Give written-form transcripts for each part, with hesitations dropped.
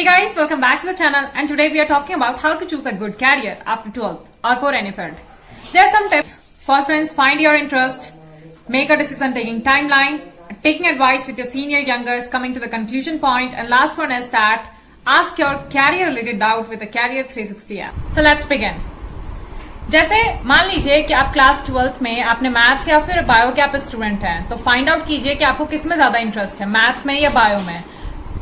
guys, welcome back to the channel and today we are talking about how to choose a good career after 12th or for any field. There are some tips. First one is find your interest, make a decision taking timeline, taking advice with your senior youngers, coming to the conclusion point, and last one is that ask your career related doubt with the Career 360 app. So let's begin. जैसे मान लीजिए कि आप class 12th में आपने maths या फिर bio के आप स्टूडेंट हैं, तो फाइंड आउट कीजिए कि आपको किस में ज्यादा इंटरेस्ट है, मैथ्स में या बायो में.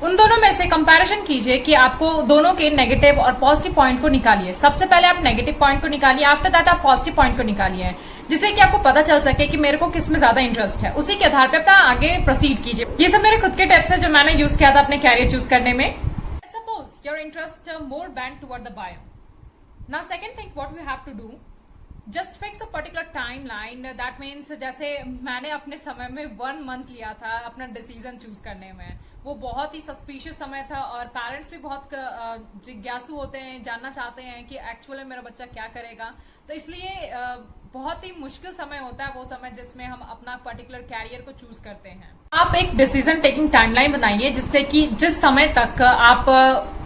उन दोनों में से कंपैरिजन कीजिए कि आपको दोनों के नेगेटिव और पॉजिटिव पॉइंट को निकालिए. सबसे पहले आप नेगेटिव पॉइंट को निकालिए, आफ्टर दैट आप पॉजिटिव पॉइंट को निकालिए, जिससे कि आपको पता चल सके कि मेरे को किस में ज्यादा इंटरेस्ट है. उसी के आधार पर अपना आगे प्रोसीड कीजिए. ये सब मेरे खुद के टिप्स है जो मैंने यूज किया था अपने कैरियर चूज करने में. Suppose your interest more bend toward the bio. Now second thing what we have to do, just fix a particular timeline. That means जैसे मैंने अपने समय में 1 मंथ लिया था अपना डिसीजन चूज करने में. वो बहुत ही सस्पिशियस समय था और पेरेंट्स भी बहुत जिज्ञासु होते हैं, जानना चाहते हैं कि एक्चुअली में मेरा बच्चा क्या करेगा. तो इसलिए बहुत ही मुश्किल समय होता है वो समय जिसमें हम अपना पर्टिकुलर कैरियर को चूज करते हैं. आप एक डिसीजन टेकिंग टाइमलाइन बनाइए जिससे कि जिस समय तक आप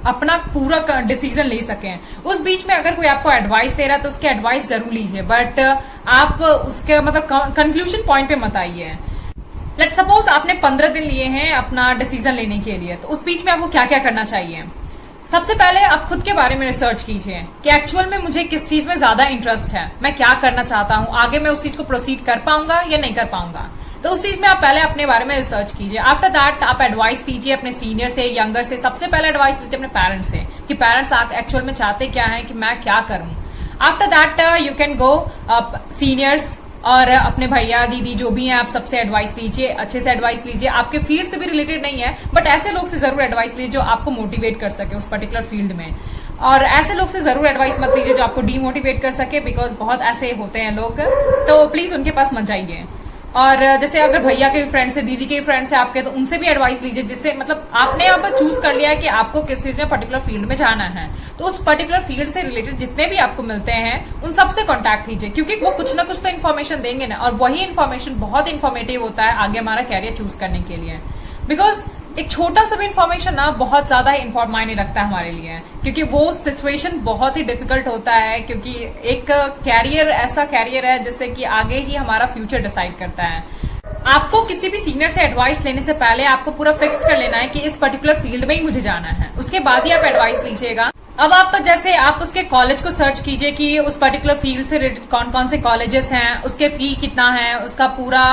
अपना पूरा डिसीजन ले सकें. उस बीच में अगर कोई आपको एडवाइस दे रहा है तो उसकी एडवाइस जरूर लीजिए, बट आप उसके मतलब कंक्लूजन पॉइंट पे मत आइए. लेट्स सपोज आपने 15 दिन लिए हैं अपना डिसीजन लेने के लिए, तो उस बीच में आपको क्या क्या करना चाहिए. सबसे पहले आप खुद के बारे में रिसर्च कीजिए कि एक्चुअल में मुझे किस चीज में ज्यादा इंटरेस्ट है, मैं क्या करना चाहता हूं, आगे मैं उस चीज को प्रोसीड कर पाऊंगा या नहीं कर पाऊंगा. तो उस चीज में आप पहले अपने बारे में रिसर्च कीजिए. आफ्टर दैट आप एडवाइस लीजिए अपने सीनियर से, यंगर से. सबसे पहले एडवाइस लीजिए अपने पेरेंट्स से कि पेरेंट्स एक्चुअल में चाहते क्या है कि मैं क्या करूं. After that you can go seniors और अपने भैया दीदी जो भी हैं आप सबसे एडवाइस लीजिए, अच्छे से एडवाइस लीजिए. आपके फील्ड से भी रिलेटेड नहीं है बट ऐसे लोग से जरूर एडवाइस लीजिए जो आपको मोटिवेट कर सके उस पर्टिकुलर फील्ड में. और ऐसे लोग से जरूर एडवाइस मत लीजिए जो आपको डीमोटिवेट कर सके, बिकॉज बहुत ऐसे होते हैं लोग, तो प्लीज उनके पास मत जाइए. और जैसे अगर भैया के फ्रेंड से, दीदी के फ्रेंड से आपके, तो उनसे भी एडवाइस लीजिए, जिससे मतलब आपने यहाँ पर चूज कर लिया है कि आपको किस चीज में पर्टिकुलर फील्ड में जाना है, तो उस पर्टिकुलर फील्ड से रिलेटेड जितने भी आपको मिलते हैं उन सबसे कांटेक्ट कीजिए, क्योंकि वो कुछ ना कुछ तो इन्फॉर्मेशन देंगे ना, और वही इन्फॉर्मेशन बहुत इन्फॉर्मेटिव होता है आगे हमारा कैरियर चूज करने के लिए. बिकॉज एक छोटा सा भी इन्फॉर्मेशन ना बहुत ज्यादा इम्पोर्टेंट मायने रखता है हमारे लिए, क्योंकि वो सिचुएशन बहुत ही डिफिकल्ट होता है, क्योंकि एक कैरियर ऐसा कैरियर है जिससे कि आगे ही हमारा फ्यूचर डिसाइड करता है. आपको किसी भी सीनियर से एडवाइस लेने से पहले आपको पूरा फिक्स कर लेना है कि इस पर्टिकुलर फील्ड में ही मुझे जाना है, उसके बाद ही आप एडवाइस लीजिएगा. अब आप जैसे आप उसके कॉलेज को सर्च कीजिए कि उस पर्टिकुलर फील्ड से रिलेटेड कौन कौन से कॉलेजेस हैं, उसके फी कितना है, उसका पूरा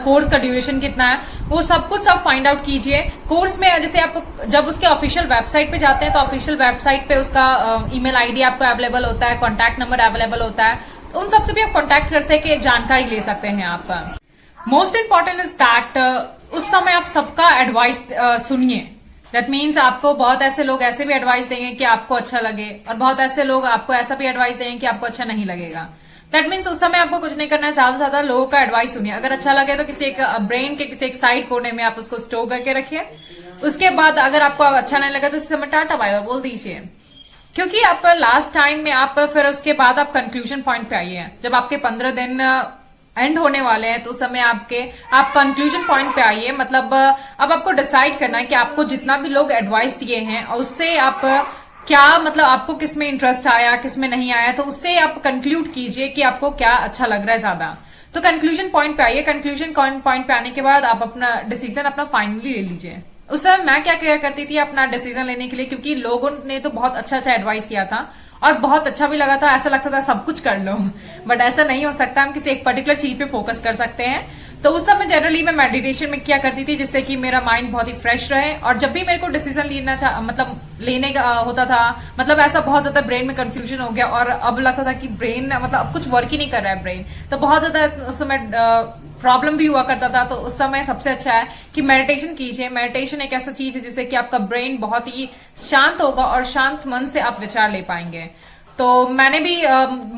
कोर्स का ड्यूरेशन कितना है, वो सब कुछ आप फाइंड आउट कीजिए. कोर्स में जैसे आप जब उसके ऑफिशियल वेबसाइट पे जाते हैं तो ऑफिशियल वेबसाइट पे उसका ईमेल आईडी आपको अवेलेबल होता है, कॉन्टैक्ट नंबर अवेलेबल होता है, उन सबसे भी आप कॉन्टैक्ट कर सके जानकारी ले सकते हैं आप. मोस्ट इम्पॉर्टेंट इज दैट उस समय आप सबका एडवाइस सुनिए. दैट मीन्स आपको बहुत ऐसे लोग ऐसे भी एडवाइस देंगे कि आपको अच्छा लगे, और बहुत ऐसे लोग आपको ऐसा भी एडवाइस देंगे कि आपको अच्छा नहीं लगेगा. दैट मीन्स उस समय आपको कुछ नहीं करना है, ज्यादा से ज्यादा लोगों का एडवाइस सुनिए. अगर अच्छा लगे तो किसी एक ब्रेन के किसी एक साइड कोने में आप उसको स्टोर करके रखिए. उसके बाद अगर आपको अच्छा नहीं लगा तो उस समय टाटा बाय बाय बोल दीजिए, क्योंकि आप लास्ट टाइम में आप फिर उसके बाद आप कंक्लूजन पॉइंट पे आइए. जब आपके 15 दिन एंड होने वाले हैं तो उस समय आप कंक्लूजन पॉइंट पे आइए. मतलब अब आपको डिसाइड करना है कि आपको जितना भी लोग एडवाइस दिए हैं और उससे आप क्या मतलब आपको किस में इंटरेस्ट आया, किस में नहीं आया, तो उससे आप कंक्लूड कीजिए कि आपको क्या अच्छा लग रहा है ज्यादा. तो कंक्लूजन पॉइंट पे आइए. कंक्लूजन पॉइंट पे आने के बाद आप अपना डिसीजन अपना फाइनली ले लीजिए. उस समय मैं क्या करती थी अपना डिसीजन लेने के लिए, क्योंकि लोगों ने तो बहुत अच्छा अच्छा एडवाइस दिया था और बहुत अच्छा भी लगा था, ऐसा लगता था सब कुछ कर लो, बट ऐसा नहीं हो सकता. हम किसी एक पर्टिकुलर चीज पे फोकस कर सकते हैं. तो उस समय जनरली मैं मेडिटेशन में क्या करती थी जिससे कि मेरा माइंड बहुत ही फ्रेश रहे. और जब भी मेरे को डिसीजन लेने का होता था, मतलब ऐसा बहुत ज्यादा ब्रेन में कंफ्यूजन हो गया और अब लगता था कि ब्रेन मतलब अब कुछ वर्क ही नहीं कर रहा है ब्रेन, तो बहुत ज्यादा उस समय प्रॉब्लम भी हुआ करता था. तो उस समय सबसे अच्छा है कि मेडिटेशन कीजिए. मेडिटेशन एक ऐसा चीज है जिससे कि आपका ब्रेन बहुत ही शांत होगा और शांत मन से आप विचार ले पाएंगे. तो मैंने भी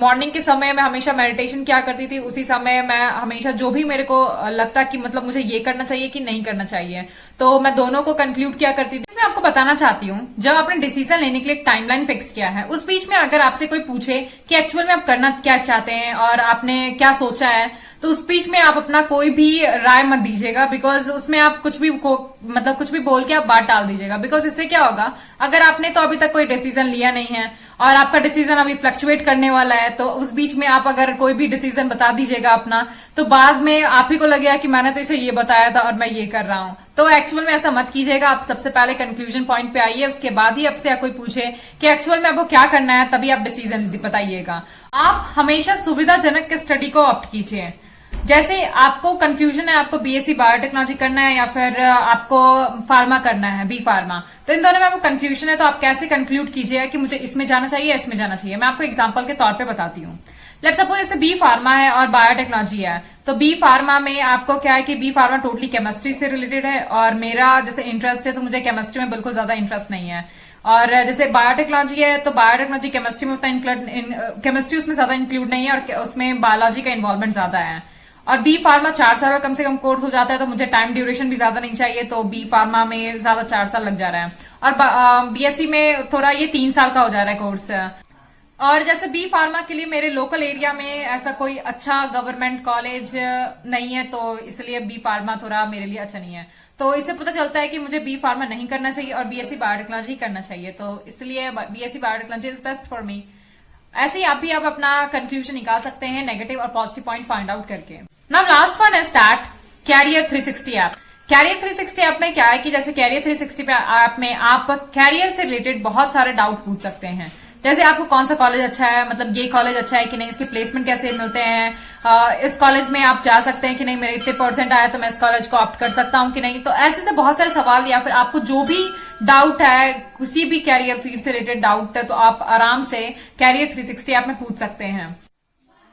मॉर्निंग के समय में हमेशा मेडिटेशन क्या करती थी, उसी समय मैं हमेशा जो भी मेरे को लगता कि मतलब मुझे ये करना चाहिए कि नहीं करना चाहिए, तो मैं दोनों को कंक्लूड क्या करती थी. मैं आपको बताना चाहती हूँ, जब आपने डिसीजन लेने के लिए एक टाइमलाइन फिक्स किया है, उस बीच में अगर आपसे कोई पूछे कि एक्चुअल में आप करना क्या चाहते हैं और आपने क्या सोचा है, तो उस बीच में आप अपना कोई भी राय मत दीजिएगा, बिकॉज उसमें आप कुछ भी मतलब कुछ भी बोल के आप बात टाल दीजिएगा, बिकॉज इससे क्या होगा, अगर आपने तो अभी तक कोई डिसीजन लिया नहीं है और आपका डिसीजन अभी फ्लक्चुएट करने वाला है, तो उस बीच में आप अगर कोई भी डिसीजन बता दीजिएगा अपना, तो बाद में आप ही को लगेगा कि मैंने तो इसे ये बताया था और मैं ये कर रहा हूं। तो एक्चुअल में ऐसा मत कीजिएगा। आप सबसे पहले कंक्लूजन पॉइंट पे आइए, उसके बाद ही आपसे कोई पूछे कि एक्चुअल में आपको क्या करना है, तभी आप डिसीजन बताइएगा। आप हमेशा सुविधाजनक के स्टडी को ऑप्ट कीजिए। जैसे आपको कंफ्यूजन है, आपको बीएससी बायोटेक्नोलॉजी करना है या फिर आपको फार्मा करना है, बी फार्मा, तो इन दोनों में आपको कंफ्यूजन है, तो आप कैसे कंक्लूड कीजिए कि मुझे इसमें जाना चाहिए, इसमें जाना चाहिए। मैं आपको एग्जांपल के तौर पे बताती हूँ। लेट्स सपोज जैसे बी फार्मा है और बायोटेक्नोलॉजी है, तो बी फार्मा में आपको क्या है कि बी फार्मा टोटली केमिस्ट्री से रिलेटेड है और मेरा जैसे इंटरेस्ट है, तो मुझे केमिस्ट्री में बिल्कुल ज्यादा इंटरेस्ट नहीं है। और जैसे बायोटेक्नोलॉजी है, तो बायोटेक्नोलॉजी केमिस्ट्री में उतना केमिस्ट्री उसमें ज्यादा इंक्लूड नहीं है और उसमें बायोलॉजी का इन्वॉल्वमेंट ज्यादा है। और बी फार्मा 4 साल का कम से कम कोर्स हो जाता है, तो मुझे टाइम ड्यूरेशन भी ज्यादा नहीं चाहिए, तो बी फार्मा में ज्यादा 4 साल लग जा रहा है। और बीएससी में थोड़ा ये 3 साल का हो जा रहा है कोर्स। और जैसे बी फार्मा के लिए मेरे लोकल एरिया में ऐसा कोई अच्छा गवर्नमेंट कॉलेज नहीं है, तो इसलिए बी फार्मा थोड़ा मेरे लिए अच्छा नहीं है। तो इससे पता चलता है कि मुझे बी फार्मा नहीं करना चाहिए और बीएससी बायोटेक्नोलॉजी करना चाहिए, तो इसलिए BSc biotechnology is best for me. ऐसे ही आप अपना कंक्लूजन निकाल सकते हैं नेगेटिव और पॉजिटिव पॉइंट फाइंड आउट करके। Now last one is that career 360 app. Career 360 app में क्या है कि जैसे कैरियर 360 ऐप में आप कैरियर से रिलेटेड बहुत सारे डाउट पूछ सकते हैं। जैसे आपको कौन सा कॉलेज अच्छा है, मतलब ये कॉलेज अच्छा है कि नहीं, इसके प्लेसमेंट कैसे मिलते हैं, इस कॉलेज में आप जा सकते हैं कि नहीं, मेरे इतने परसेंट आया तो मैं इस कॉलेज को ऑप्ट कर सकता हूं कि नहीं। तो ऐसे से बहुत सारे सवाल, या फिर आपको जो भी डाउट है, किसी भी कैरियर फील्ड से रिलेटेड डाउट है, तो आप आराम से कैरियर 360 ऐप में पूछ सकते हैं।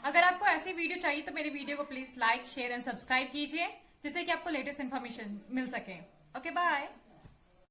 अगर आपको ऐसी वीडियो चाहिए तो मेरी वीडियो को please like, share and subscribe कीजिए, जिससे कि आपको लेटेस्ट इन्फॉर्मेशन मिल सके। Okay, bye.